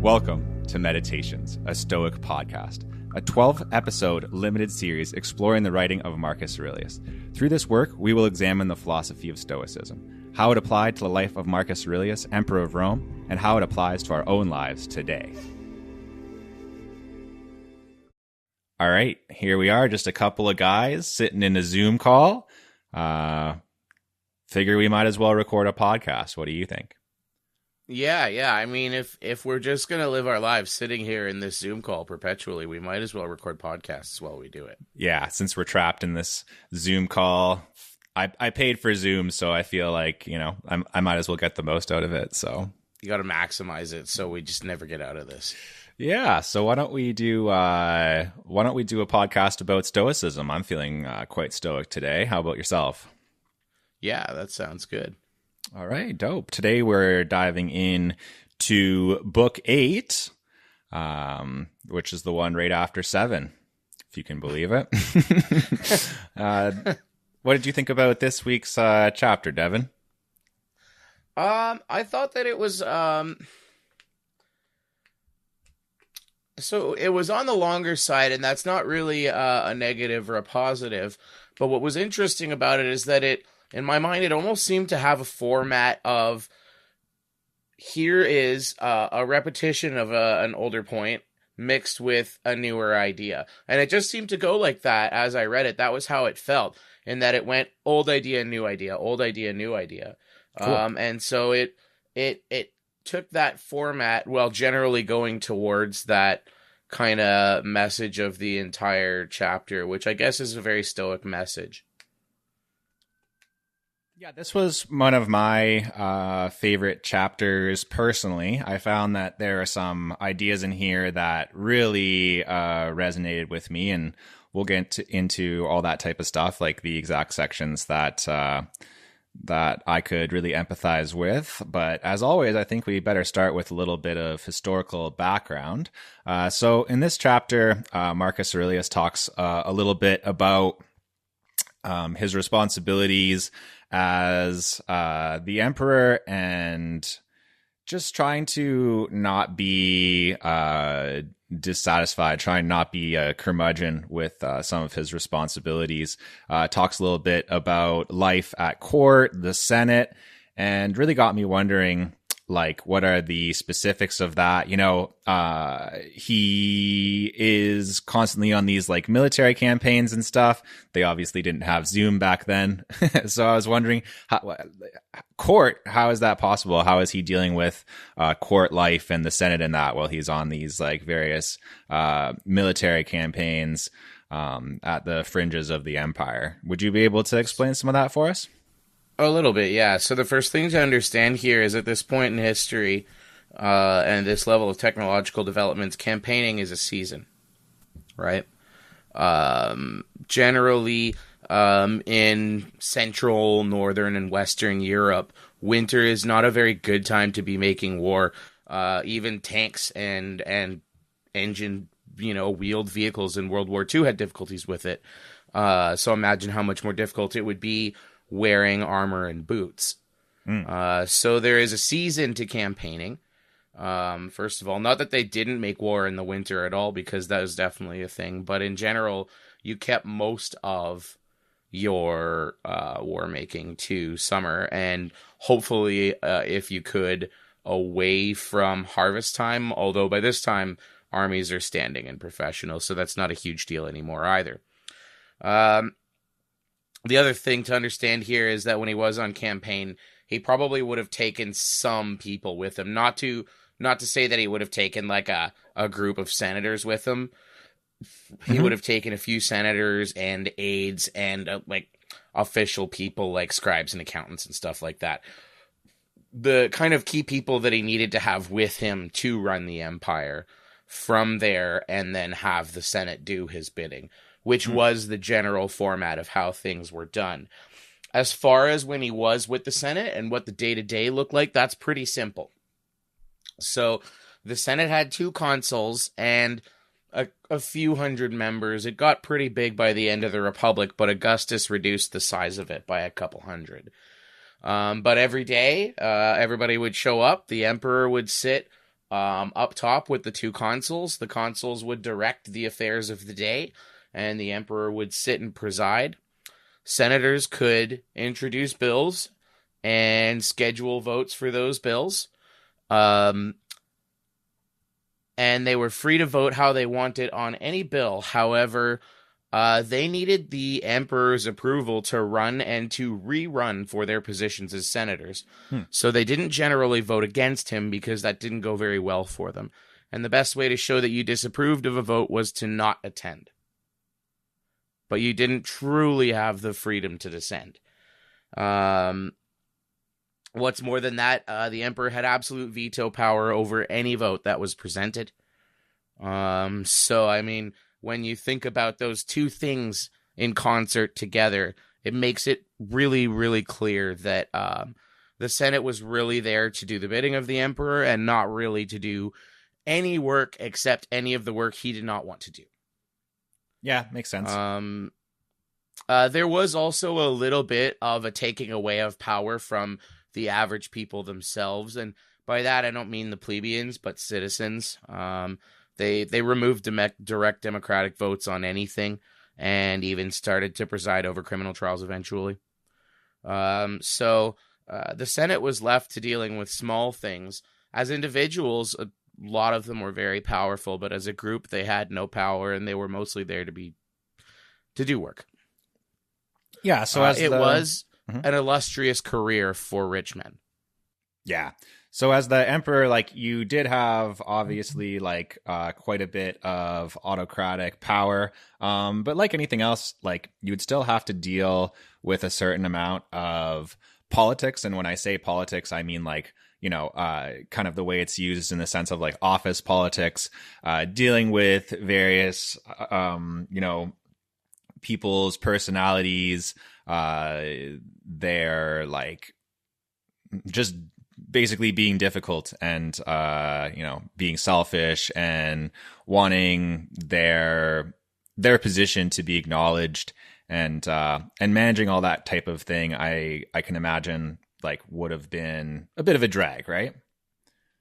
Welcome to Meditations, a Stoic podcast, a 12-episode limited series exploring the writing of Marcus Aurelius. Through this work, we will examine the philosophy of Stoicism, how it applied to the life of Marcus Aurelius, Emperor of Rome, and how it applies to our own lives today. All right, here we are, just a couple of guys sitting in a Zoom call. Figure we might as well record a podcast. What do you think? Yeah. I mean, if we're just going to live our lives sitting here in this Zoom call perpetually, we might as well record podcasts while we do it. Yeah, since we're trapped in this Zoom call, I paid for Zoom, so I feel like, I might as well get the most out of it. So you got to maximize it so we just never get out of this. Yeah, so why don't we do a podcast about Stoicism? I'm feeling quite stoic today. How about yourself? Yeah, that sounds good. All right, dope. Today we're diving in to book 8, which is the one right after 7, if you can believe it. What did you think about this week's chapter, Devin? I thought that it was so it was on the longer side, and that's not really a negative or a positive. But what was interesting about it is that in my mind, it almost seemed to have a format of, here is a repetition of an older point mixed with a newer idea. And it just seemed to go like that as I read it. That was how it felt, in that it went old idea, new idea, old idea, new idea. Cool. And so it took that format while generally going towards that kind of message of the entire chapter, which I guess is a very Stoic message. Yeah, this was one of my favorite chapters personally. I found that there are some ideas in here that really resonated with me, and we'll get into all that type of stuff, like the exact sections that I could really empathize with. But as always, I think we better start with a little bit of historical background. So in this chapter, Marcus Aurelius talks a little bit about his responsibilities as the emperor, and just trying to not be dissatisfied, trying not be a curmudgeon with some of his responsibilities. Talks a little bit about life at court, the Senate, and really got me wondering, like, what are the specifics of that? He is constantly on these like military campaigns and stuff. They obviously didn't have Zoom back then. So I was wondering, court, how is that possible? How is he dealing with court life and the Senate and that while he's on these like various military campaigns at the fringes of the empire? Would you be able to explain some of that for us? A little bit, yeah. So the first thing to understand here is, at this point in history and this level of technological developments, campaigning is a season, right? Generally, in Central, Northern, and Western Europe, winter is not a very good time to be making war. Even tanks and engine, wheeled vehicles in World War II had difficulties with it. So imagine how much more difficult it would be wearing armor and boots. So there is a season to campaigning. First of all, not that they didn't make war in the winter at all, because that was definitely a thing. But in general, you kept most of your war making to summer, and hopefully, if you could, away from harvest time. Although by this time, armies are standing and professional, so that's not a huge deal anymore either. The other thing to understand here is that when he was on campaign, he probably would have taken some people with him. Not to say that he would have taken like a group of senators with him. He would have taken a few senators and aides and like official people like scribes and accountants and stuff like that. The kind of key people that he needed to have with him to run the empire from there, and then have the Senate do his bidding, which was the general format of how things were done. As far as when he was with the Senate and what the day-to-day looked like, that's pretty simple. So the Senate had 2 consuls and a few hundred members. It got pretty big by the end of the Republic, but Augustus reduced the size of it by a couple hundred. But every day, everybody would show up. The emperor would sit up top with the two consuls. The consuls would direct the affairs of the day, and the emperor would sit and preside. Senators could introduce bills and schedule votes for those bills. And they were free to vote how they wanted on any bill. However, they needed the emperor's approval to run and to rerun for their positions as senators. So they didn't generally vote against him because that didn't go very well for them. And the best way to show that you disapproved of a vote was to not attend. But you didn't truly have the freedom to dissent. What's more than that, the emperor had absolute veto power over any vote that was presented. So, I mean, when you think about those two things in concert together, it makes it really, really clear that the Senate was really there to do the bidding of the emperor and not really to do any work except any of the work he did not want to do. Yeah, makes sense. There was also a little bit of a taking away of power from the average people themselves, and by that I don't mean the plebeians, but citizens. They removed direct democratic votes on anything, and even started to preside over criminal trials eventually. So the Senate was left to dealing with small things. As individuals, a lot of them were very powerful, but as a group, they had no power, and they were mostly there to do work. Yeah, so as it was an illustrious career for rich men. Yeah. So as the emperor, like, you did have obviously like quite a bit of autocratic power, but like anything else, like, you would still have to deal with a certain amount of politics. And when I say politics, I mean like, you know, kind of the way it's used in the sense of like office politics, dealing with various, you know, people's personalities, they're like just basically being difficult and, you know, being selfish and wanting their position to be acknowledged, and managing all that type of thing. I can imagine like would have been a bit of a drag, right?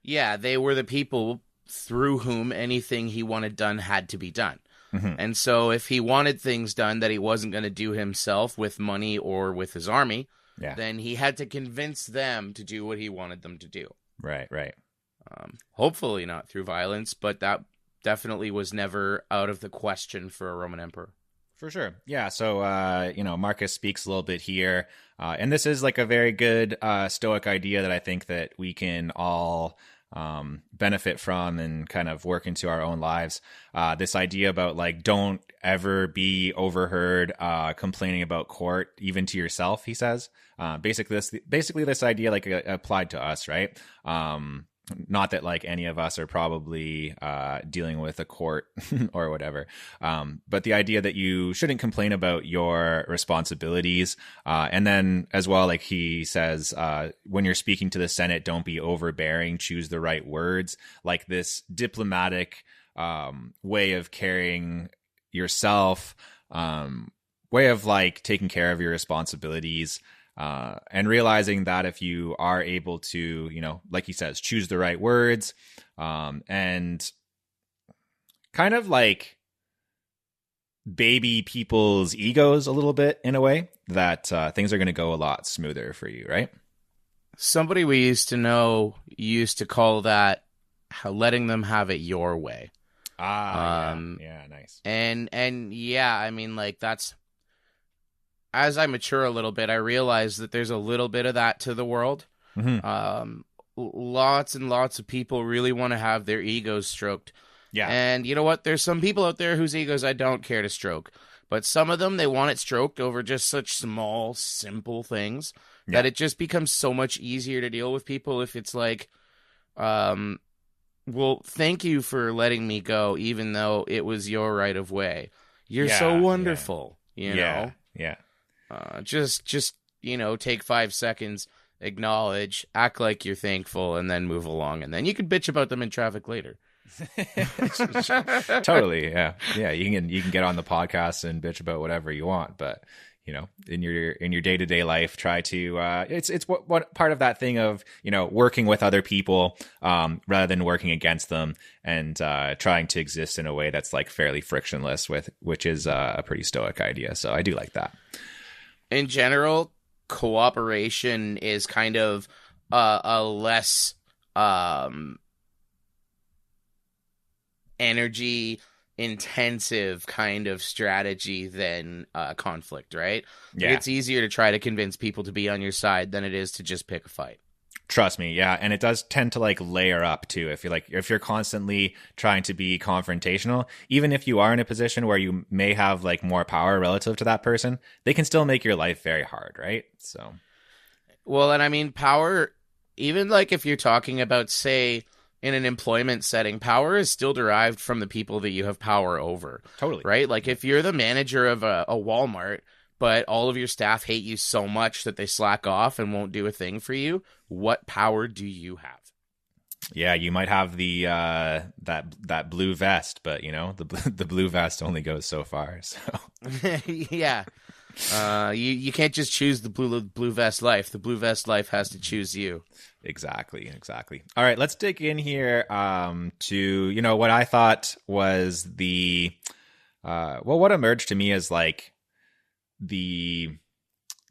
Yeah, they were the people through whom anything he wanted done had to be done. And so if he wanted things done that he wasn't going to do himself with money or with his army, then he had to convince them to do what he wanted them to do. Right. Hopefully not through violence, but that definitely was never out of the question for a Roman emperor. For sure. Yeah. So, you know, Marcus speaks a little bit here. And this is like a very good Stoic idea that I think that we can all benefit from and kind of work into our own lives. This idea about like, don't ever be overheard complaining about court, even to yourself, he says. Basically this idea like applied to us, right? Not that like any of us are probably dealing with a court or whatever, but the idea that you shouldn't complain about your responsibilities, and then as well, like he says, when you're speaking to the Senate, don't be overbearing, choose the right words. Like this diplomatic way of carrying yourself, way of like taking care of your responsibilities. And realizing that if you are able to, you know, like he says, choose the right words, and kind of like baby people's egos a little bit in a way, that things are going to go a lot smoother for you, right? Somebody we used to know used to call that letting them have it your way. Yeah, nice. And yeah, I mean, like that's, as I mature a little bit, I realize that there's a little bit of that to the world. Lots and lots of people really want to have their egos stroked. Yeah. And you know what? There's some people out there whose egos I don't care to stroke. But some of them, they want it stroked over just such small, simple things that it just becomes so much easier to deal with people if it's like, well, thank you for letting me go, even though it was your right of way. You're so wonderful, you know? Yeah. Just you know, take 5 seconds, acknowledge, act like you're thankful, and then move along. And then you can bitch about them in traffic later. Totally, yeah. You can get on the podcast and bitch about whatever you want, but in your day-to-day life, try to it's what part of that thing of working with other people rather than working against them, and trying to exist in a way that's like fairly frictionless, which is a pretty Stoic idea. So I do like that. In general, cooperation is kind of a less energy intensive kind of strategy than conflict, right? Yeah. It's easier to try to convince people to be on your side than it is to just pick a fight. Trust me, yeah, and it does tend to like layer up too. If you're constantly trying to be confrontational, even if you are in a position where you may have like more power relative to that person, they can still make your life very hard, right? So, well, and I mean, power, even like if you're talking about, say, in an employment setting, power is still derived from the people that you have power over. Totally. Right? Like if you're the manager of a Walmart, but all of your staff hate you so much that they slack off and won't do a thing for you, what power do you have? Yeah, you might have the that blue vest, but the blue vest only goes so far. So yeah. You can't just choose the blue vest life. The blue vest life has to choose you. Exactly. All right, let's dig in here to what I thought was the what emerged to me as like the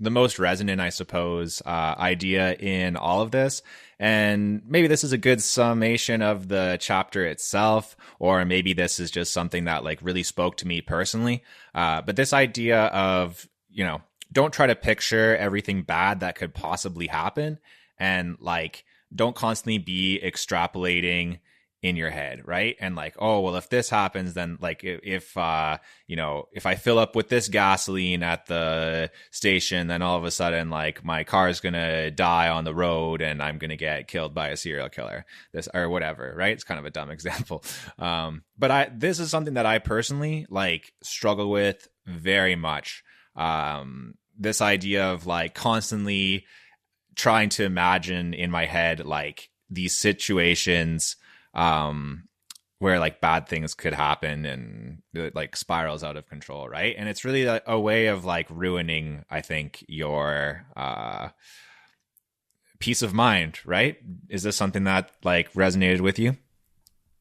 most resonant, I suppose, idea in all of this. And maybe this is a good summation of the chapter itself, or maybe this is just something that like really spoke to me personally. But this idea of, don't try to picture everything bad that could possibly happen, and like, don't constantly be extrapolating in your head, right? And like, oh, well, if this happens, then like if I fill up with this gasoline at the station, then all of a sudden like my car's gonna die on the road and I'm gonna get killed by a serial killer, this or whatever, right? It's kind of a dumb example. But this is something that I personally like struggle with very much. This idea of like constantly trying to imagine in my head like these situations where like bad things could happen and it like spirals out of control, right? And it's really a way of like ruining, I think, your peace of mind, right? Is this something that like resonated with you?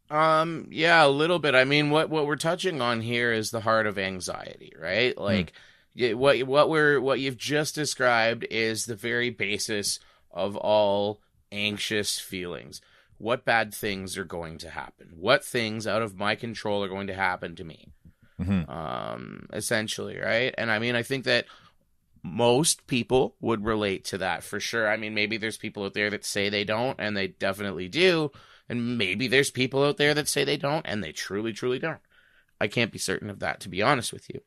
Yeah, a little bit. I mean, what we're touching on here is the heart of anxiety, right? Like what you've just described is the very basis of all anxious feelings. What bad things are going to happen? What things out of my control are going to happen to me? Essentially, right? And I mean, I think that most people would relate to that for sure. I mean, maybe there's people out there that say they don't, and they definitely do. And maybe there's people out there that say they don't, and they truly, truly don't. I can't be certain of that, to be honest with you.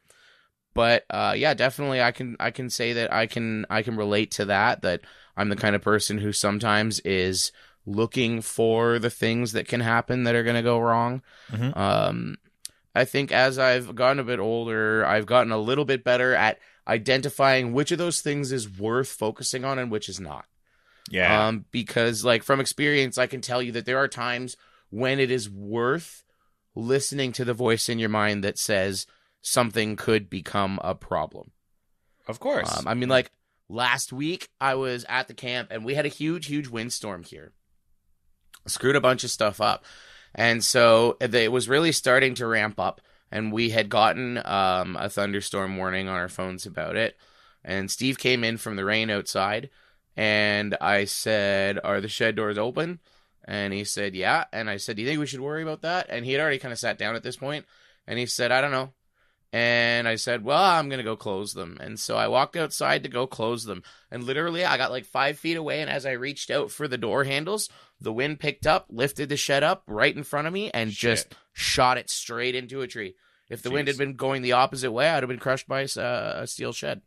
But yeah, definitely, I can say that I can relate to that. That I'm the kind of person who sometimes is looking for the things that can happen that are going to go wrong. I think as I've gotten a bit older, I've gotten a little bit better at identifying which of those things is worth focusing on and which is not. Yeah. Because like from experience, I can tell you that there are times when it is worth listening to the voice in your mind that says something could become a problem. Of course. I mean, like last week I was at the camp and we had a huge windstorm here. Screwed a bunch of stuff up. And so it was really starting to ramp up, and we had gotten a thunderstorm warning on our phones about it. And Steve came in from the rain outside, and I said, "Are the shed doors open?" And he said, "Yeah." And I said, "Do you think we should worry about that?" And he had already kind of sat down at this point, and he said, "I don't know." And I said, "Well, I'm going to go close them." And so I walked outside to go close them. And literally, I got like 5 feet away, and as I reached out for the door handles, the wind picked up, lifted the shed up right in front of me, and just shot it straight into a tree. If the wind had been going the opposite way, I'd have been crushed by a steel shed.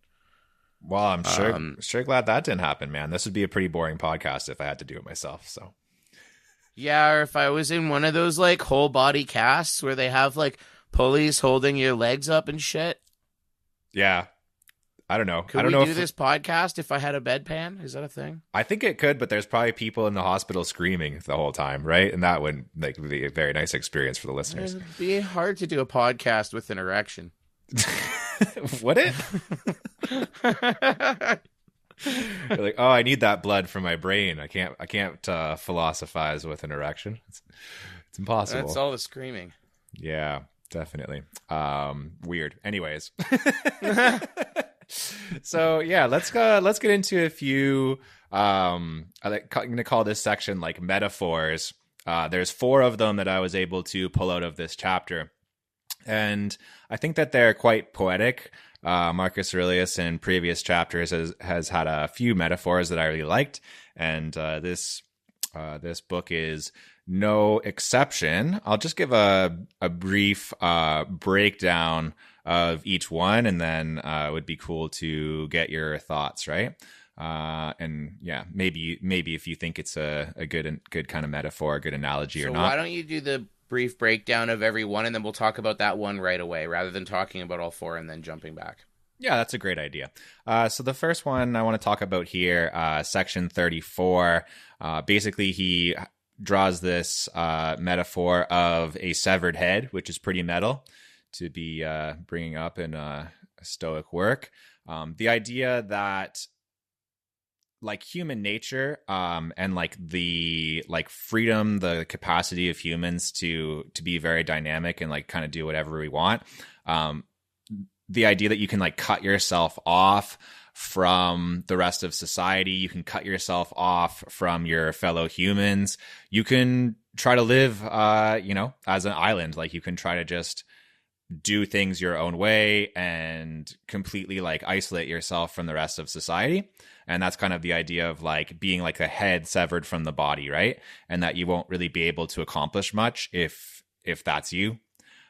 Well, I'm sure glad that didn't happen, man. This would be a pretty boring podcast if I had to do it myself. So, yeah, or if I was in one of those like whole body casts where they have like pulleys holding your legs up and shit. Yeah. I don't know. Could I don't we know do this podcast if I had a bedpan? Is that a thing? I think it could, but there's probably people in the hospital screaming the whole time, right? And that would be a very nice experience for the listeners. It'd be hard to do a podcast with an erection. Would it? You're like, oh, I need that blood for my brain. I can't philosophize with an erection. It's impossible. That's all the screaming. Yeah, definitely. Weird. Anyways. So yeah, let's get into a few. I'm going to call this section like metaphors. There's 4 of them that I was able to pull out of this chapter, and I think that they're quite poetic. Marcus Aurelius in previous chapters has had a few metaphors that I really liked, and this book is no exception. I'll just give a brief breakdown of each one, and then it would be cool to get your thoughts, right? And yeah, maybe if you think it's a good kind of metaphor, a good analogy or not. Why don't you do the brief breakdown of every one, and then we'll talk about that one right away, rather than talking about all 4 and then jumping back. Yeah, that's a great idea. So the first one I want to talk about here, section 34, basically he draws this metaphor of a severed head, which is pretty metal to be bringing up in a Stoic work. The idea that like human nature and like the like freedom, the capacity of humans to be very dynamic and like kind of do whatever we want. The idea that you can like cut yourself off from the rest of society, you can cut yourself off from your fellow humans, you can try to live as an island, like you can try to just do things your own way and completely like isolate yourself from the rest of society. And that's kind of the idea of like being like a head severed from the body, right? And that you won't really be able to accomplish much if that's you.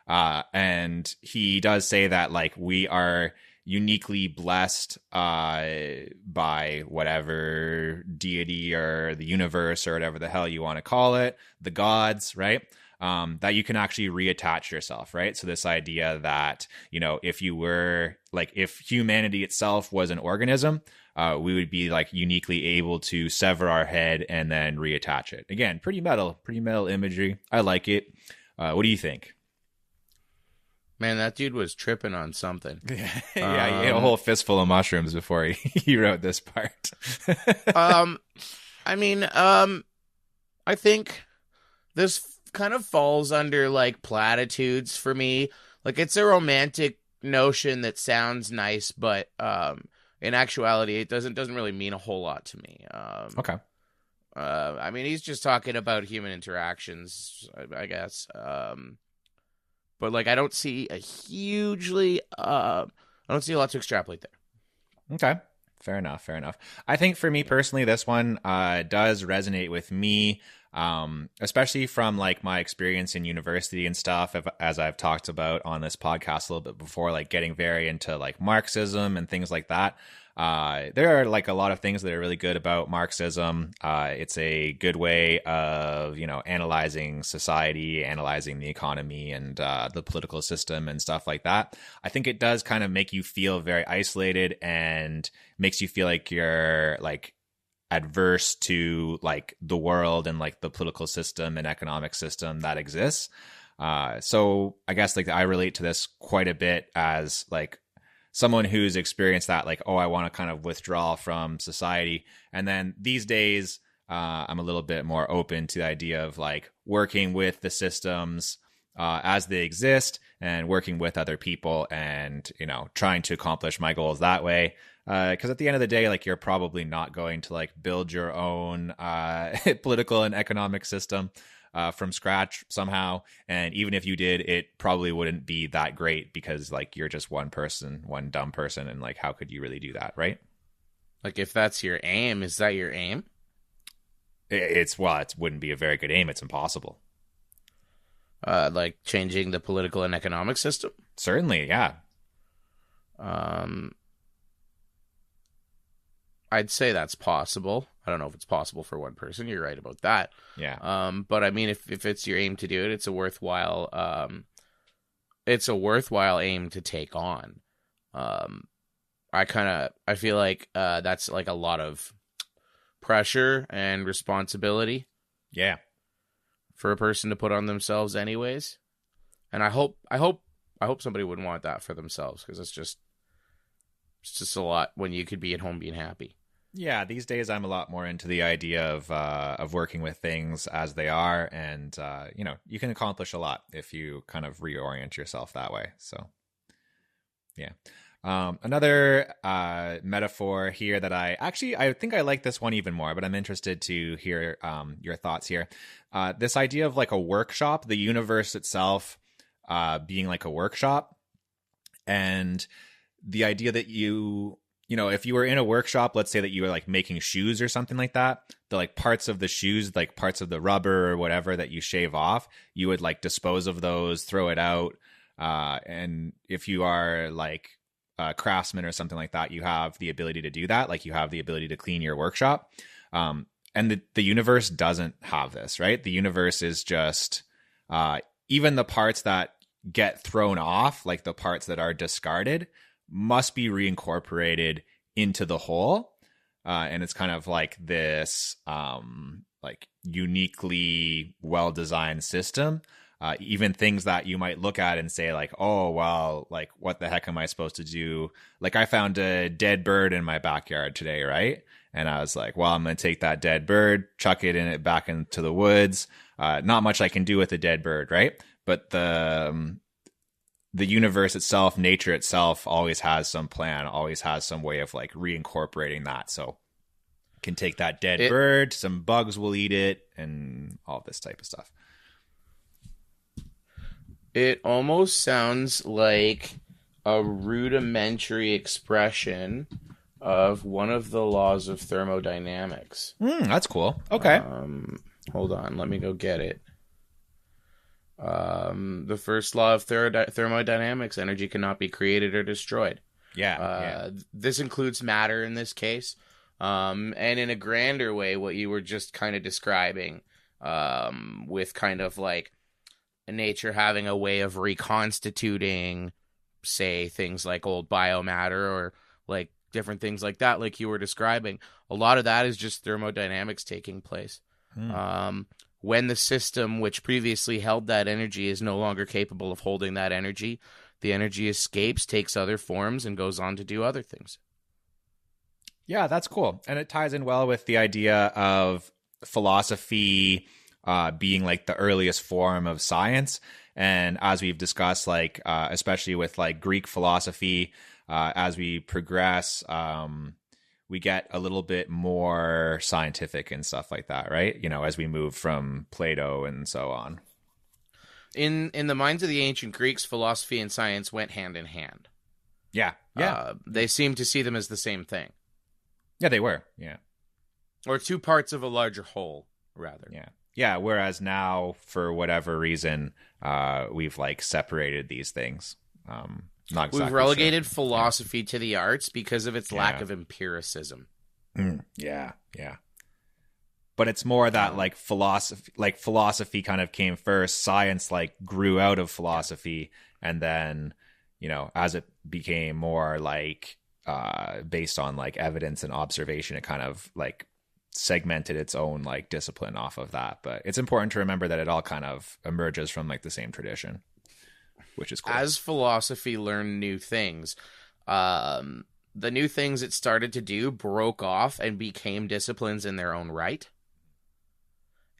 And he does say that like we are uniquely blessed by whatever deity or the universe or whatever the hell you want to call it, the gods, right? That you can actually reattach yourself, right? So this idea that, if you were like, if humanity itself was an organism, we would be like uniquely able to sever our head and then reattach it. Again, pretty metal imagery. I like it. What do you think? Man, that dude was tripping on something. Yeah, he ate a whole fistful of mushrooms before he wrote this part. I think this kind of falls under like platitudes for me. Like it's a romantic notion that sounds nice, but in actuality, it doesn't really mean a whole lot to me. Okay. He's just talking about human interactions, I guess. But like, I don't see a lot to extrapolate there. Okay. Fair enough. I think for me personally, this one does resonate with me, especially from like my experience in university and stuff, as I've talked about on this podcast a little bit before, like getting very into like Marxism and things like that. There are like a lot of things that are really good about Marxism. It's a good way of, analyzing society, analyzing the economy and the political system and stuff like that. I think it does kind of make you feel very isolated and makes you feel like you're like adverse to like the world and like the political system and economic system that exists. So I guess like I relate to this quite a bit as like someone who's experienced that, like, oh, I want to kind of withdraw from society. And then these days, I'm a little bit more open to the idea of like working with the systems as they exist and working with other people and, trying to accomplish my goals that way. Because at the end of the day, like, you're probably not going to like build your own political and economic system from scratch somehow. And even if you did, it probably wouldn't be that great because like you're just one person, one dumb person. And like, how could you really do that? Right. Like if that's your aim, is that your aim? It wouldn't be a very good aim. It's impossible. Like changing the political and economic system? Certainly. Yeah. I'd say that's possible. I don't know if it's possible for one person. You're right about that. Yeah. But I mean, if it's your aim to do it, it's a worthwhile aim to take on. I feel like that's like a lot of pressure and responsibility. Yeah. For a person to put on themselves anyways. And I hope I hope somebody would want that for themselves, because it's just a lot when you could be at home being happy. Yeah, these days I'm a lot more into the idea of working with things as they are, and you can accomplish a lot if you kind of reorient yourself that way. So, yeah. Another metaphor here that I think I like this one even more, but I'm interested to hear your thoughts here. This idea of like a workshop, the universe itself being like a workshop, and the idea that if you were in a workshop, let's say that you were like making shoes or something like that, the like parts of the shoes, like parts of the rubber or whatever that you shave off, you would like dispose of those, throw it out. And if you are like a craftsman or something like that, you have the ability to do that. Like you have the ability to clean your workshop. And the universe doesn't have this, right? The universe is just, even the parts that get thrown off, like the parts that are discarded, must be reincorporated into the whole. And it's kind of like this like uniquely well-designed system. Even things that you might look at and say like, oh, well, like what the heck am I supposed to do? Like I found a dead bird in my backyard today, right? And I was like, well, I'm going to take that dead bird, chuck it back into the woods. Not much I can do with a dead bird, right? But the universe itself, nature itself, always has some plan, always has some way of like reincorporating that. So can take that dead bird, some bugs will eat it, and all this type of stuff. It almost sounds like a rudimentary expression of one of the laws of thermodynamics. That's cool. Okay. Hold on, let me go get it. The first law of thermodynamics: energy cannot be created or destroyed. Yeah. This includes matter in this case. And in a grander way, what you were just kind of describing, with kind of like nature having a way of reconstituting, say, things like old biomatter or like different things like that, like you were describing. A lot of that is just thermodynamics taking place. When the system which previously held that energy is no longer capable of holding that energy, the energy escapes, takes other forms, and goes on to do other things. Yeah, that's cool. And it ties in well with the idea of philosophy being like the earliest form of science. And as we've discussed, like especially with like Greek philosophy, as we progress, we get a little bit more scientific and stuff like that, right? As we move from Plato and so on. In the minds of the ancient Greeks, philosophy and science went hand in hand. Yeah. They seemed to see them as the same thing. Yeah, they were. Yeah. Or two parts of a larger whole, rather. Yeah. Yeah, whereas now, for whatever reason, we've like separated these things. Not exactly We've relegated philosophy to the arts because of its lack of empiricism. Yeah. But it's more that like philosophy kind of came first. Science like grew out of philosophy, and then as it became more like based on like evidence and observation, it kind of like segmented its own like discipline off of that. But it's important to remember that it all kind of emerges from like the same tradition, which is cool. As philosophy learned new things, the new things it started to do broke off and became disciplines in their own right.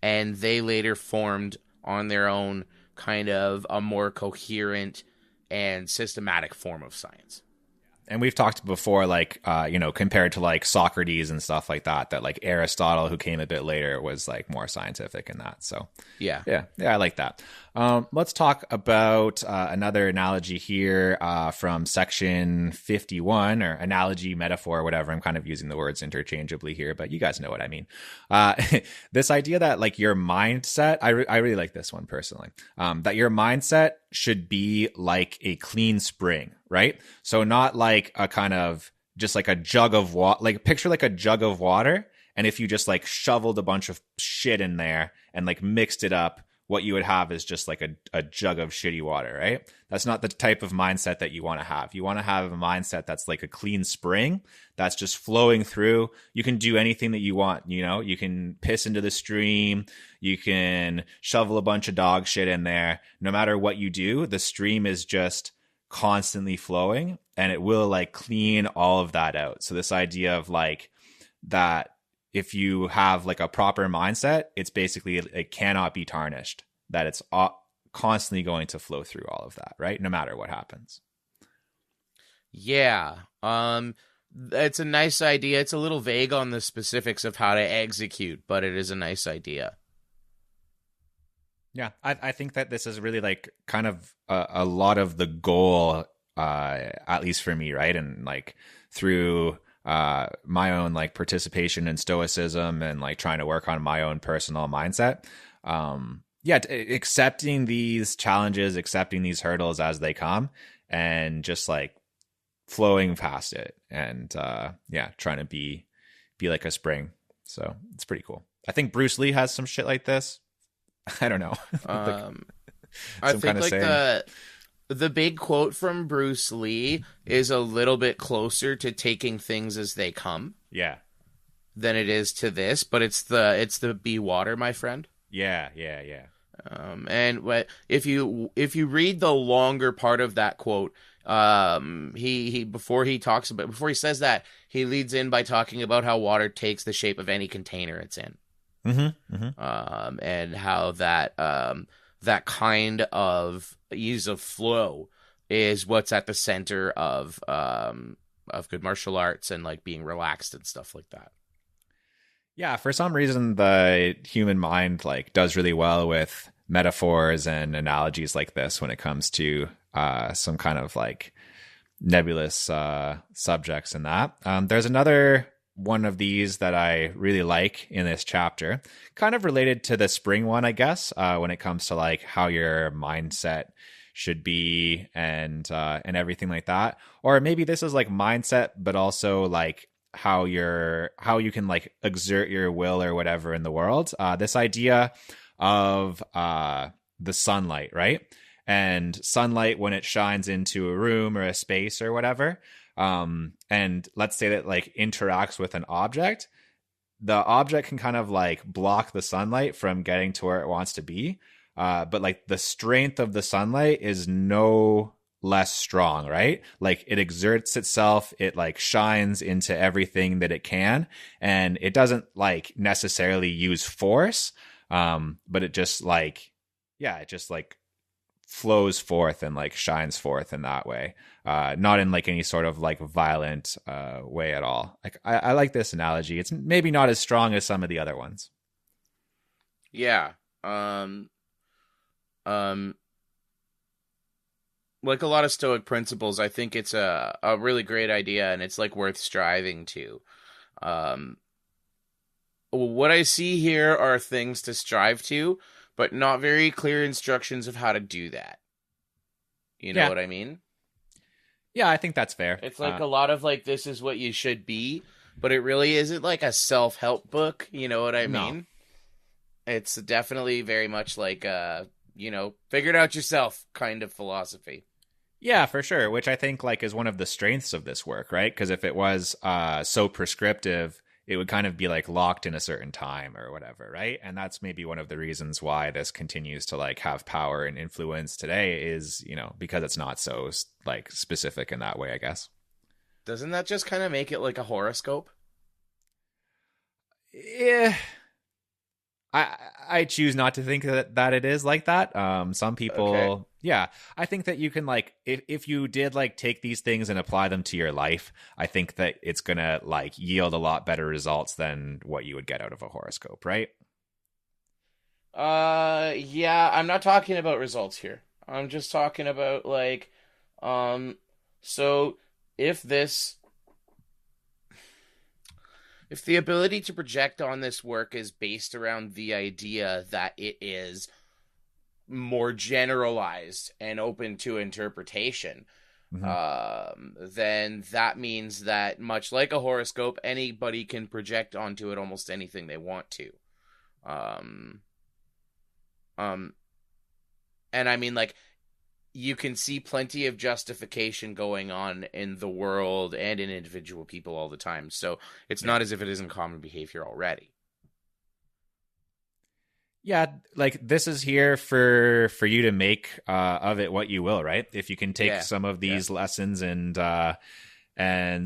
And they later formed on their own kind of a more coherent and systematic form of science. And we've talked before, like, compared to like Socrates and stuff like that like Aristotle, who came a bit later, was like more scientific in that. So yeah, I like that. Let's talk about another analogy here from section 51, or analogy, metaphor, whatever. I'm kind of using the words interchangeably here, but you guys know what I mean. This idea that like your mindset, I really like this one personally, that your mindset should be like a clean spring, right? So not like a kind of just like a jug of water, like picture like a jug of water. And if you just like shoveled a bunch of shit in there and like mixed it up what you would have is just like a jug of shitty water, right? That's not the type of mindset that you want to have. You want to have a mindset that's like a clean spring that's just flowing through. You can do anything that you want, you know? You can piss into the stream, you can shovel a bunch of dog shit in there. No matter what you do, the stream is just constantly flowing, and it will like clean all of that out. So this idea of like that, if you have like a proper mindset, it's basically, it cannot be tarnished, that it's constantly going to flow through all of that, right? No matter what happens. Yeah. It's a nice idea. It's a little vague on the specifics of how to execute, but it is a nice idea. Yeah, I think that this is really like kind of a lot of the goal, at least for me, right? And like through my own like participation in Stoicism and like trying to work on my own personal mindset. Accepting these challenges, accepting these hurdles as they come, and just like flowing past it, and trying to be like a spring. So it's pretty cool. I think Bruce Lee has some shit like this. I don't know. I think like the big quote from Bruce Lee is a little bit closer to taking things as they come. Yeah. Than it is to this, but it's the be water, my friend. Yeah. And if you read the longer part of that quote, before he says that, he leads in by talking about how water takes the shape of any container it's in. And how that kind of ease of flow is what's at the center of good martial arts and like being relaxed and stuff like that. Yeah, for some reason the human mind like does really well with metaphors and analogies like this when it comes to some kind of like nebulous subjects and that. There's another one of these that I really like in this chapter, kind of related to the spring one, I guess, when it comes to like how your mindset should be and everything like that. Or maybe this is like mindset, but also like how you can like exert your will or whatever in the world. This idea of the sunlight, right? And sunlight, when it shines into a room or a space or whatever, and let's say that like interacts with an object, the object can kind of like block the sunlight from getting to where it wants to be. But like the strength of the sunlight is no less strong, right? Like it exerts itself, it like shines into everything that it can, and it doesn't like necessarily use force, but it just like, it just like flows forth and like shines forth in that way, not in like any sort of like violent way at all. Like I like this analogy. It's maybe not as strong as some of the other ones. Yeah. Like a lot of Stoic principles, I think it's a really great idea, and it's like worth striving to. What I see here are things to strive to, but not very clear instructions of how to do that. You know what I mean? Yeah, I think that's fair. It's like a lot of like, this is what you should be, but it really isn't like a self-help book. You know what I mean? It's definitely very much like figure it out yourself kind of philosophy. Yeah, for sure. Which I think like is one of the strengths of this work, right? Because if it was so prescriptive, it would kind of be like locked in a certain time or whatever, right? And that's maybe one of the reasons why this continues to like have power and influence today is, because it's not so like specific in that way, I guess. Doesn't that just kind of make it like a horoscope? Yeah. I choose not to think that it is like that. Some people, I think that you can like, if you did like take these things and apply them to your life, I think that it's going to like yield a lot better results than what you would get out of a horoscope, right? I'm not talking about results here. I'm just talking about like, so if the ability to project on this work is based around the idea that it is more generalized and open to interpretation, then that means that, much like a horoscope, anybody can project onto it almost anything they want to. And I mean, like, you can see plenty of justification going on in the world and in individual people all the time. So it's not as if it isn't common behavior already. Yeah, like this is here for you to make of it what you will, right? If you can take some of these lessons and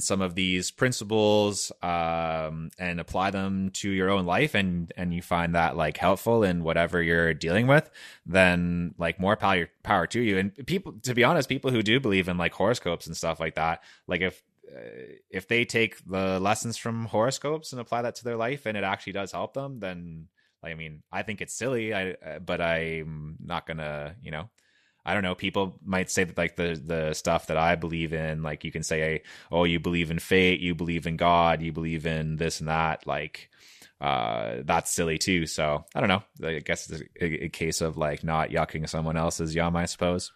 some of these principles and apply them to your own life, and you find that like helpful in whatever you're dealing with, then like more power to you. And people, to be honest, people who do believe in like horoscopes and stuff like that, like if they take the lessons from horoscopes and apply that to their life and it actually does help them, then I mean, I think it's silly, but I'm not gonna, I don't know. People might say that like the stuff that I believe in, like you can say, oh, you believe in fate, you believe in God, you believe in this and that, like that's silly too. So I don't know. I guess it's a case of like not yucking someone else's yum, I suppose.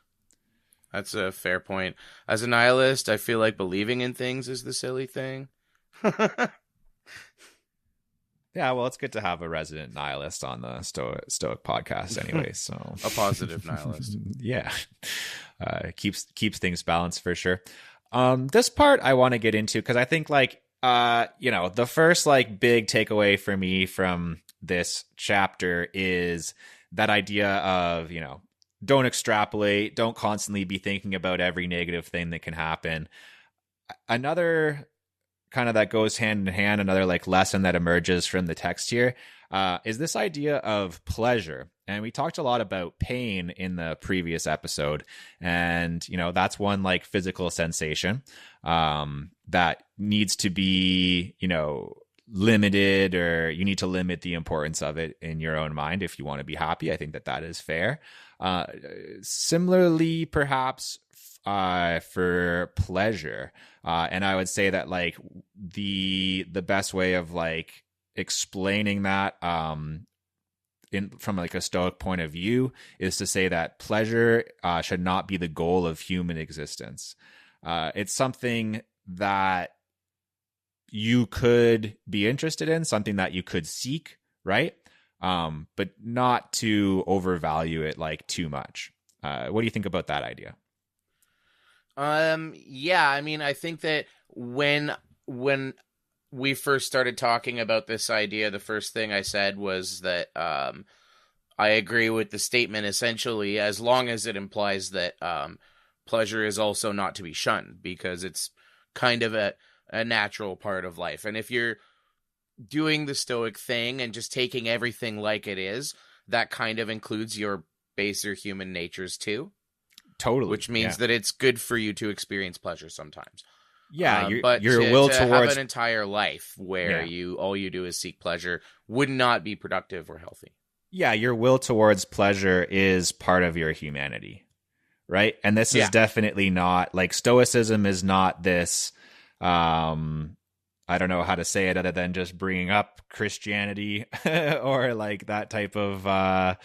That's a fair point. As a nihilist, I feel like believing in things is the silly thing. Yeah, well, it's good to have a resident nihilist on the Stoic podcast anyway. So a positive nihilist. Yeah. Keeps things balanced for sure. This part I want to get into because I think like, the first like big takeaway for me from this chapter is that idea of, don't extrapolate, don't constantly be thinking about every negative thing that can happen. Another kind of that goes hand in hand, another like lesson that emerges from the text here is this idea of pleasure. And we talked a lot about pain in the previous episode, and that's one like physical sensation that needs to be limited, or you need to limit the importance of it in your own mind if you want to be happy. I think that is fair. Similarly, perhaps for pleasure. And I would say that like the best way of like explaining that from like a Stoic point of view is to say that pleasure should not be the goal of human existence. It's something that you could be interested in, something that you could seek, right? But not to overvalue it like too much. What do you think about that idea? Yeah, I mean, I think that when we first started talking about this idea, the first thing I said was that, I agree with the statement essentially, as long as it implies that, pleasure is also not to be shunned, because it's kind of a natural part of life. And if you're doing the Stoic thing and just taking everything like it is, that kind of includes your baser human natures too. Totally. Which means that it's good for you to experience pleasure sometimes. Yeah, but your will to towards have an entire life where all you do is seek pleasure would not be productive or healthy. Yeah, your will towards pleasure is part of your humanity, right? And this is definitely not like Stoicism is not this. I don't know how to say it other than just bringing up Christianity or like that type of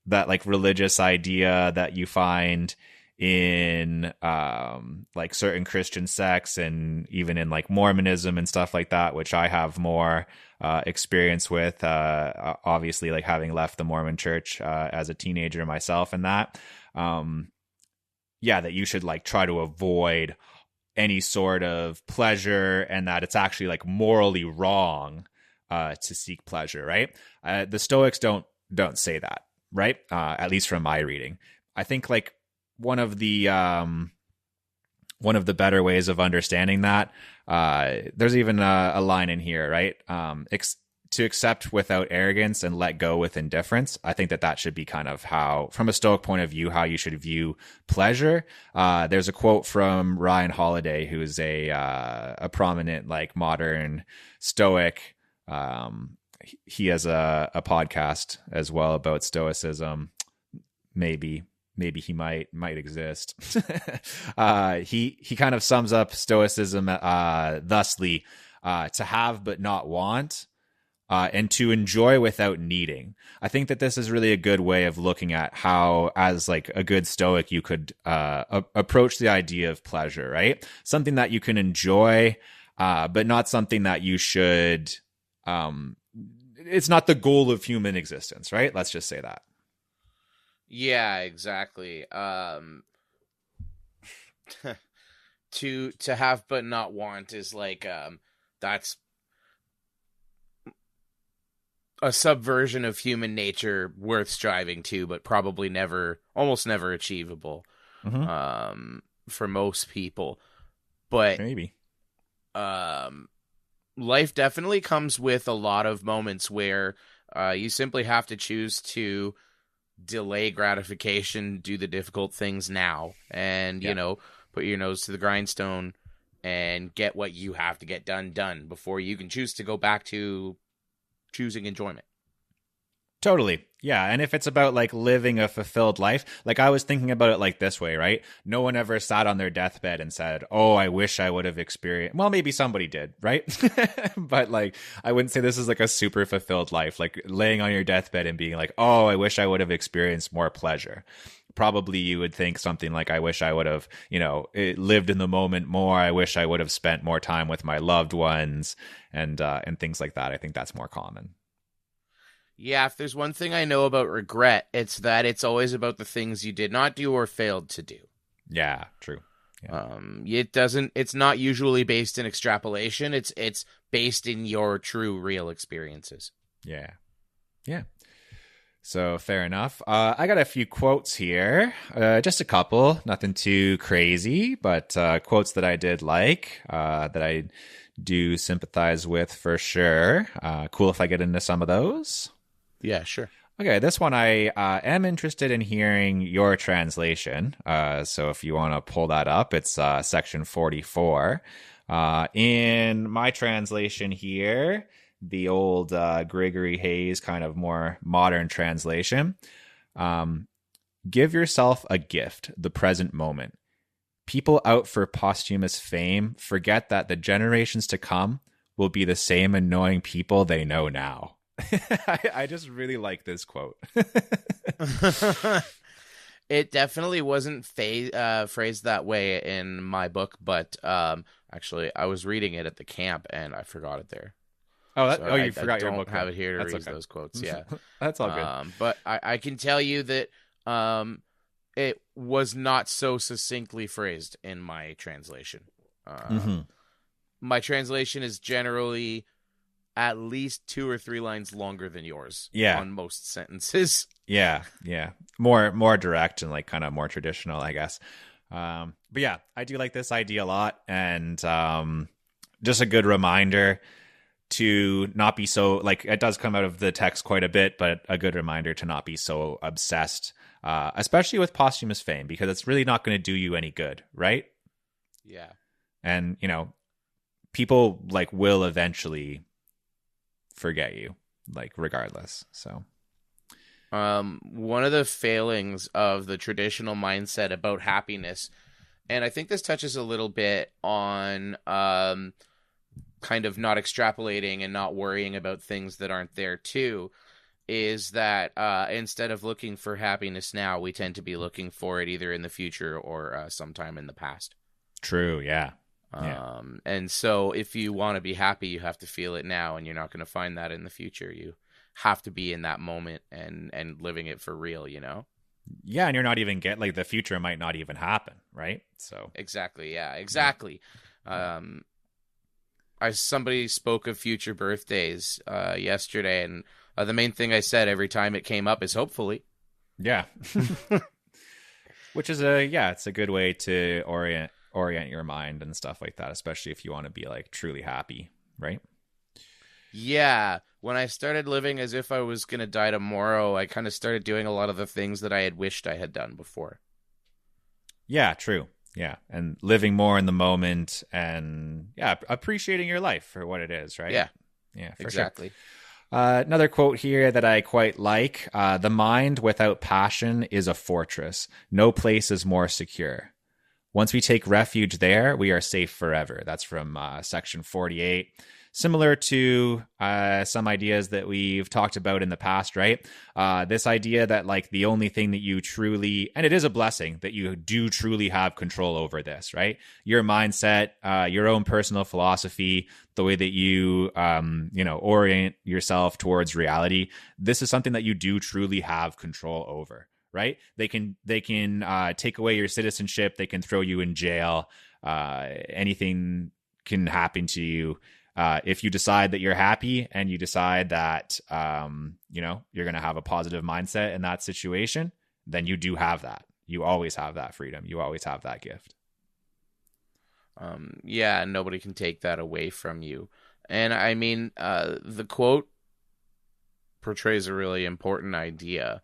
that like religious idea that you find in like certain Christian sects and even in like Mormonism and stuff like that, which I have more experience with, obviously like having left the Mormon church as a teenager myself, and that that you should like try to avoid any sort of pleasure, and that it's actually like morally wrong to seek pleasure, right? The Stoics don't say that. Right. At least from my reading, I think like one of the better ways of understanding that, there's even a line in here, right? To accept without arrogance and let go with indifference. I think that should be kind of how, from a Stoic point of view, how you should view pleasure. There's a quote from Ryan Holiday, who's a prominent like modern Stoic. He has a podcast as well about Stoicism. Maybe he might exist. He kind of sums up Stoicism thusly: to have but not want, and to enjoy without needing. I think that this is really a good way of looking at how, as like a good Stoic, you could approach the idea of pleasure, right? Something that you can enjoy, but not something that you should. It's not the goal of human existence, right? Let's just say that. Yeah, exactly. To have but not want is like that's a subversion of human nature worth striving to, but probably almost never achievable Mm-hmm. for most people. But Maybe. Life definitely comes with a lot of moments where you simply have to choose to delay gratification, do the difficult things now, and Yeah. put your nose to the grindstone and get what you have to get done before you can choose to go back to choosing enjoyment. Totally. Yeah. And if it's about like living a fulfilled life, like I was thinking about it like this way, right? No one ever sat on their deathbed and said, "Oh, I wish I would have experienced." Well, maybe somebody did, right? But like, I wouldn't say this is like a super fulfilled life, like laying on your deathbed and being like, "Oh, I wish I would have experienced more pleasure." Probably you would think something like, "I wish I would have, lived in the moment more. I wish I would have spent more time with my loved ones," and things like that. I think that's more common. Yeah, if there's one thing I know about regret, it's that it's always about the things you did not do or failed to do. Yeah, true. Yeah. It's not usually based in extrapolation. It's based in your true real experiences. Yeah. Yeah. So fair enough. I got a few quotes here, just a couple, nothing too crazy, but quotes that I did like, that I do sympathize with for sure. Cool if I get into some of those. Yeah, sure. Okay, this one I am interested in hearing your translation. So if you want to pull that up, it's section 44. In my translation here, the old Gregory Hayes kind of more modern translation. Give yourself a gift, the present moment. People out for posthumous fame forget that the generations to come will be the same annoying people they know now. I just really like this quote. It definitely wasn't phrased that way in my book, but actually, I was reading it at the camp and I forgot it there. You forgot your book. I don't have it here to That's read okay. those quotes. Yeah, that's all good. But I can tell you that it was not so succinctly phrased in my translation. My translation is generally at least 2 or 3 lines longer than yours. Yeah. On most sentences. Yeah. More direct and like kind of more traditional, I guess. But yeah, I do like this idea a lot, and just a good reminder to not be so, like, it does come out of the text quite a bit, but a good reminder to not be so obsessed, especially with posthumous fame, because it's really not going to do you any good, right? Yeah. And, people like will eventually forget you, like, regardless. So one of the failings of the traditional mindset about happiness, and I think this touches a little bit on kind of not extrapolating and not worrying about things that aren't there too, is that instead of looking for happiness now, we tend to be looking for it either in the future or sometime in the past. True. Yeah. And so if you want to be happy, you have to feel it now, and you're not going to find that in the future. You have to be in that moment and living it for real, Yeah, and you're not even the future might not even happen, right? So exactly, yeah, exactly. Somebody spoke of future birthdays yesterday, and the main thing I said every time it came up is hopefully. Yeah. Which is it's a good way to orient your mind and stuff like that, especially if you want to be like truly happy, right? Yeah. When I started living as if I was going to die tomorrow, I kind of started doing a lot of the things that I had wished I had done before. Yeah, true. Yeah. And living more in the moment and appreciating your life for what it is, right? Yeah. Yeah, for exactly. Sure. Another quote here that I quite like, the mind without passion is a fortress. No place is more secure. Once we take refuge there, we are safe forever. That's from section 48. Similar to some ideas that we've talked about in the past, right? This idea that like the only thing that you truly, and it is a blessing that you do truly have control over this, right? Your mindset, your own personal philosophy, the way that you, orient yourself towards reality. This is something that you do truly have control over, right? They can take away your citizenship. They can throw you in jail. Anything can happen to you. If you decide that you're happy and you decide that, you're going to have a positive mindset in that situation, then you do have that. You always have that freedom. You always have that gift. Nobody can take that away from you. And I mean, the quote portrays a really important idea,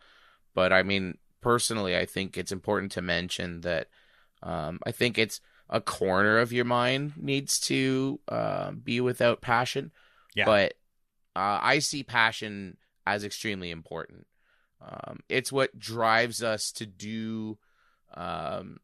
but I mean, personally, I think it's important to mention that, I think it's a corner of your mind needs to, be without passion. Yeah. But, I see passion as extremely important. It's what drives us to do, the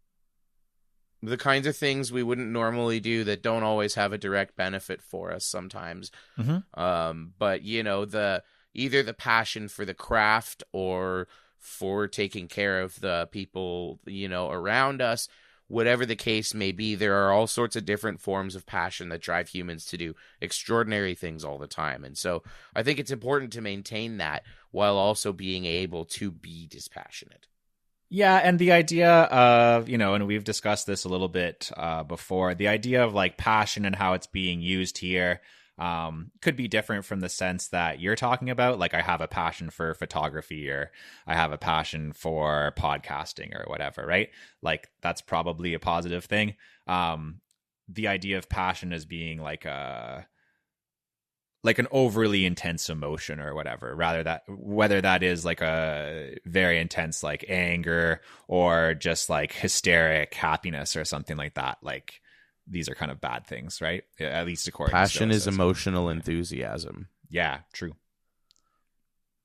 kinds of things we wouldn't normally do that don't always have a direct benefit for us sometimes. Mm-hmm. But either the passion for the craft or for taking care of the people, around us, whatever the case may be, there are all sorts of different forms of passion that drive humans to do extraordinary things all the time. And so I think it's important to maintain that while also being able to be dispassionate. Yeah, and the idea of, and we've discussed this a little bit before, the idea of like passion and how it's being used here could be different from the sense that you're talking about. Like, I have a passion for photography, or I have a passion for podcasting or whatever, right? Like, that's probably a positive thing. The idea of passion as being like an overly intense emotion or whatever, whether that is like a very intense like anger or just like hysteric happiness or something like that. Like, these are kind of bad things, right? At least according to passion is Stoicism. emotional enthusiasm. Yeah, true.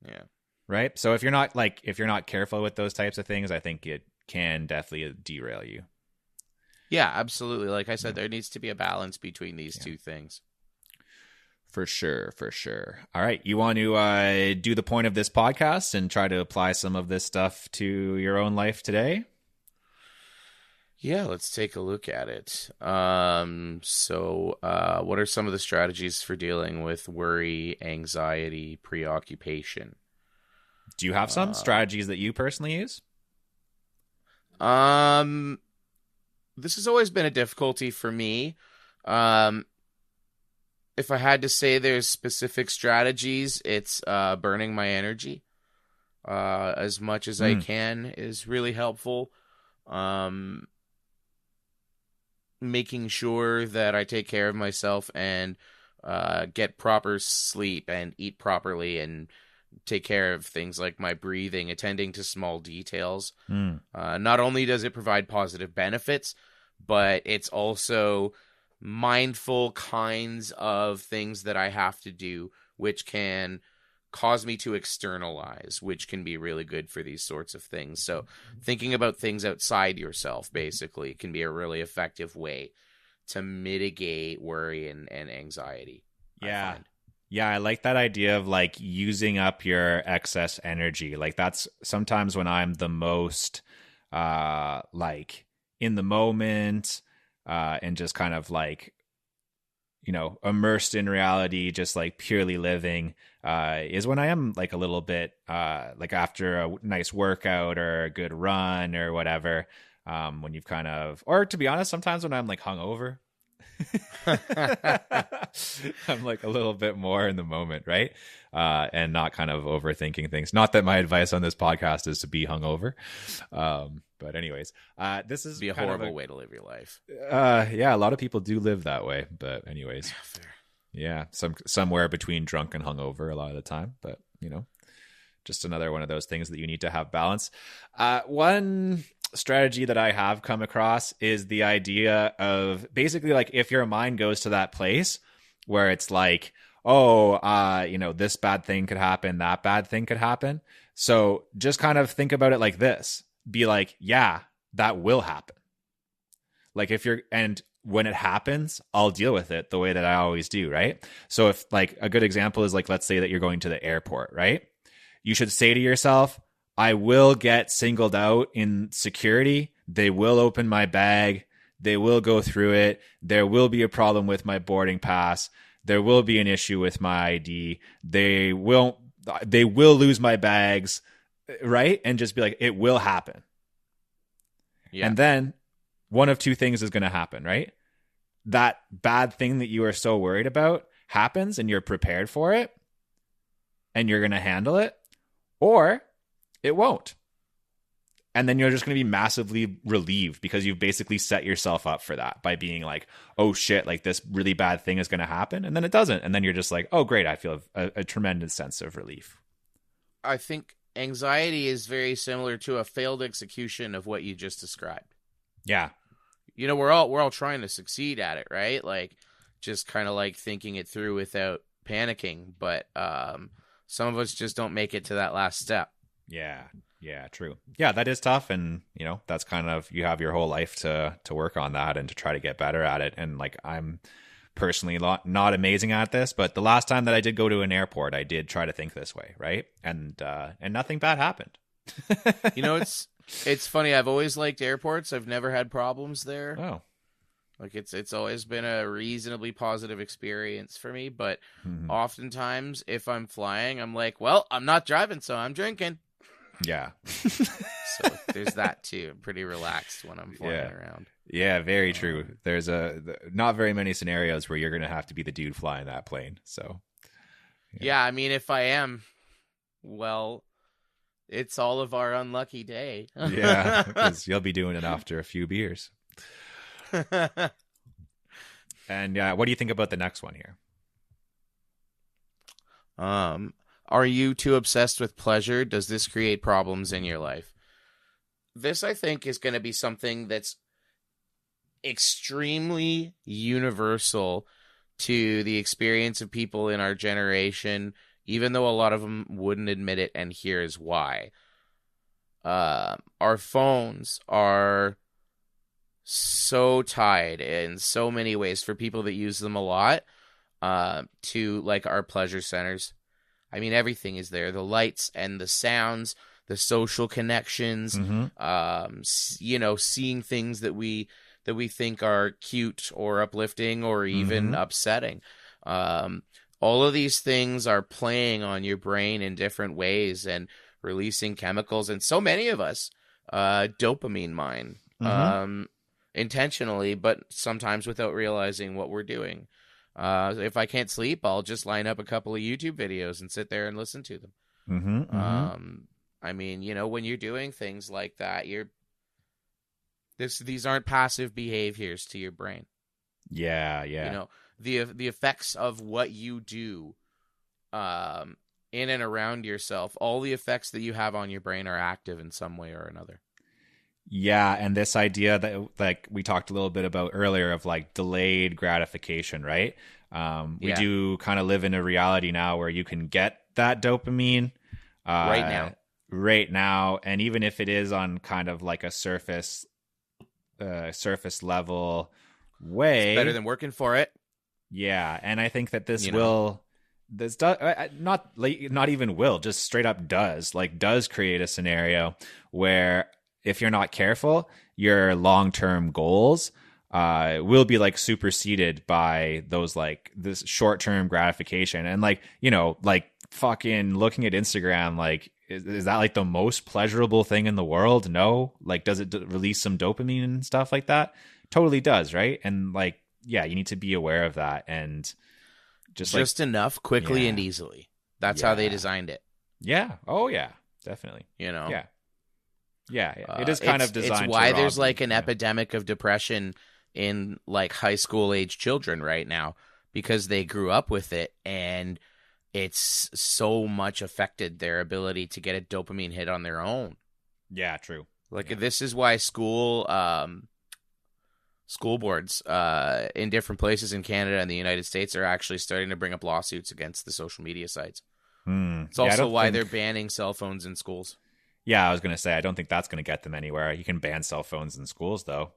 Yeah. Right? So if you're not careful with those types of things, I think it can definitely derail you. Yeah, absolutely. Like I said, there needs to be a balance between these two things. For sure. All right. You want to do the point of this podcast and try to apply some of this stuff to your own life today? Yeah, let's take a look at it. So what are some of the strategies for dealing with worry, anxiety, preoccupation? Do you have some strategies that you personally use? This has always been a difficulty for me. If I had to say there's specific strategies, it's burning my energy as much as I can is really helpful. Making sure that I take care of myself and get proper sleep and eat properly and take care of things like my breathing, attending to small details. Not only does it provide positive benefits, but it's also mindful kinds of things that I have to do, which can cause me to externalize, which can be really good for these sorts of things. So thinking about things outside yourself basically can be a really effective way to mitigate worry and anxiety. Yeah. Yeah, I like that idea of like using up your excess energy. Like, that's sometimes when I'm the most like in the moment and just kind of like, immersed in reality, just like purely living, is when I am like a little bit like after a nice workout or a good run or whatever, when you've kind of, or to be honest, sometimes when I'm like hungover, I'm like a little bit more in the moment, right? And not kind of overthinking things. Not that my advice on this podcast is to be hungover. But anyways, this is be a horrible way to live your life. Yeah, a lot of people do live that way. But anyways, fair. Yeah, somewhere between drunk and hungover a lot of the time. But just another one of those things that you need to have balance. One strategy that I have come across is the idea of basically like if your mind goes to that place where it's like, this bad thing could happen, that bad thing could happen. So just kind of think about it like this. Be like, yeah, that will happen. Like and when it happens, I'll deal with it the way that I always do, right? So if like a good example is like, let's say that you're going to the airport, right? You should say to yourself, I will get singled out in security. They will open my bag. They will go through it. There will be a problem with my boarding pass. There will be an issue with my ID. They will lose my bags. right? And just be like, it will happen. Yeah. And then one of two things is going to happen, right? That bad thing that you are so worried about happens and you're prepared for it and you're going to handle it, or it won't. And then you're just going to be massively relieved because you've basically set yourself up for that by being like, oh shit, like this really bad thing is going to happen. And then it doesn't. And then you're just like, oh great, I feel a tremendous sense of relief. I think anxiety is very similar to a failed execution of what you just described. Yeah. You know, we're all trying to succeed at it, right? Like just kind of like thinking it through without panicking. But some of us just don't make it to that last step. Yeah. Yeah, true. Yeah, that is tough. And, you know, that's kind of, you have your whole life to work on that and to try to get better at it. And like, I'm personally not amazing at this, but the last time that I did go to an airport, I did try to think this way, right? And nothing bad happened. You know, it's funny. I've always liked airports. I've never had problems there. Oh. Like it's always been a reasonably positive experience for me. But oftentimes if I'm flying, I'm like, well, I'm not driving, so I'm drinking. Yeah. So there's that too. I'm pretty relaxed when I'm flying around. Yeah, very true. There's not very many scenarios where you're going to have to be the dude flying that plane. So, yeah, I mean, if I am, well, it's all of our unlucky day. Yeah, because you'll be doing it after a few beers. And what do you think about the next one here? Are you too obsessed with pleasure? Does this create problems in your life? This, I think, is going to be something that's extremely universal to the experience of people in our generation, even though a lot of them wouldn't admit it, and here's why. Our phones are so tied in so many ways for people that use them a lot to like our pleasure centers. I mean, everything is there. The lights and the sounds, the social connections, you know, seeing things that we think are cute or uplifting or even upsetting. All of these things are playing on your brain in different ways and releasing chemicals. And so many of us dopamine mine intentionally, but sometimes without realizing what we're doing. If I can't sleep, I'll just line up a couple of YouTube videos and sit there and listen to them. I mean, you know, when you're doing things like that, these aren't passive behaviors to your brain. Yeah. You know, the effects of what you do in and around yourself, all the effects that you have on your brain are active in some way or another. Yeah, and this idea that like we talked a little bit about earlier of like delayed gratification, right? We do kind of live in a reality now where you can get that dopamine right now, and even if it is on kind of like a surface level way, it's better than working for it. Yeah, and I think that just straight up does create a scenario where if you're not careful, your long-term goals will be like superseded by those like this short-term gratification. And like, you know, like fucking looking at Instagram, like is that like the most pleasurable thing in the world? No. Like, does it release some dopamine and stuff like that? Totally does, right? And like, yeah, you need to be aware of that and just enough, quickly and easily. That's how they designed it. Yeah. Oh yeah, definitely. You know. Yeah. Yeah, it is kind of designed. It's why there's like an epidemic of depression in like high school age children right now, because they grew up with it and it's so much affected their ability to get a dopamine hit on their own. Yeah, true. Like this is why school boards in different places in Canada and the United States are actually starting to bring up lawsuits against the social media sites. It's also why they're banning cell phones in schools. Yeah, I was going to say, I don't think that's going to get them anywhere. You can ban cell phones in schools, though.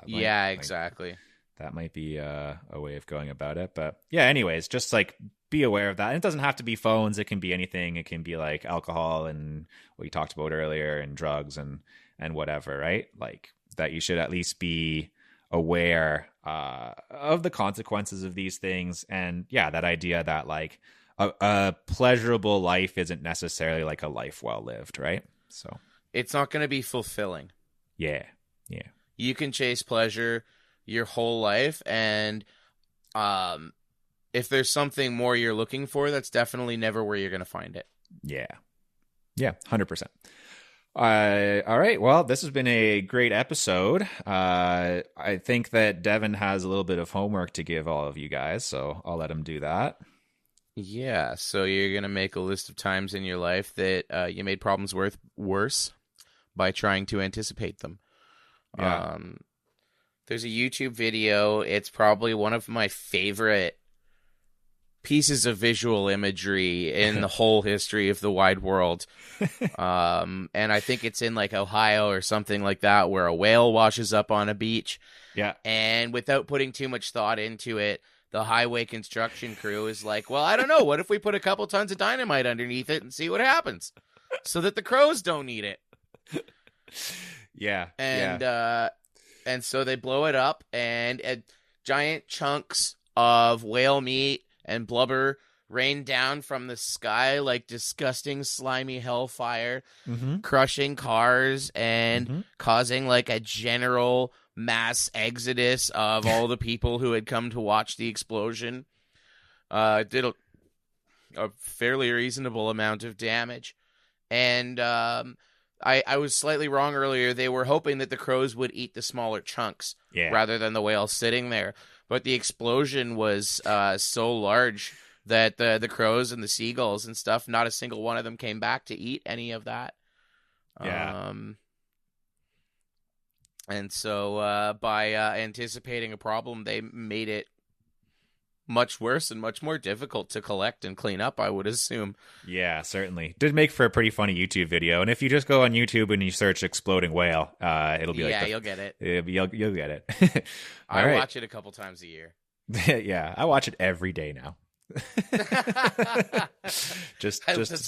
Exactly. That might be a way of going about it. But yeah, anyways, just like be aware of that. And it doesn't have to be phones. It can be anything. It can be like alcohol and what you talked about earlier and drugs and whatever, right? Like that you should at least be aware of the consequences of these things. And yeah, that idea that like a pleasurable life isn't necessarily like a life well lived, right? So it's not going to be fulfilling. yeah. You can chase pleasure your whole life, and if there's something more you're looking for, that's definitely never where you're going to find it. Yeah, 100%. All right. Well, this has been a great episode. I think that Devin has a little bit of homework to give all of you guys, so I'll let him do that. Yeah, so you're going to make a list of times in your life that you made problems worse by trying to anticipate them. Yeah. There's a YouTube video. It's probably one of my favorite pieces of visual imagery in the whole history of the wide world. And I think it's in like Ohio or something like that, where a whale washes up on a beach. Yeah. And without putting too much thought into it, the highway construction crew is like, well, I don't know. What if we put a couple tons of dynamite underneath it and see what happens so that the crows don't eat it? Yeah. And so they blow it up, and giant chunks of whale meat and blubber rain down from the sky like disgusting, slimy hellfire, crushing cars and causing like a general mass exodus of all the people who had come to watch the explosion. Did a fairly reasonable amount of damage. And I was slightly wrong earlier. They were hoping that the crows would eat the smaller chunks rather than the whale sitting there. But the explosion was so large that the crows and the seagulls and stuff, not a single one of them came back to eat any of that. Yeah. And so by anticipating a problem, they made it much worse and much more difficult to collect and clean up, I would assume. Yeah, certainly. Did make for a pretty funny YouTube video. And if you just go on YouTube and you search exploding whale, it'll be you'll get it. You'll get it. I watch it a couple times a year. Yeah, I watch it every day now. That's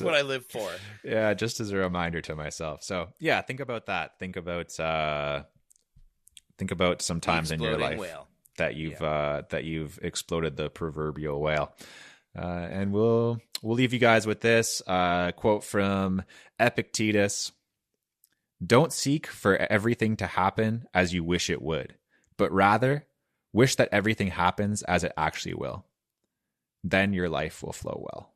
what I live for. Yeah, just as a reminder to myself. So yeah, think about that. Think about some times in your life that you've exploded the proverbial whale. And we'll leave you guys with this quote from Epictetus: "Don't seek for everything to happen as you wish it would, but rather wish that everything happens as it actually will. Then your life will flow well."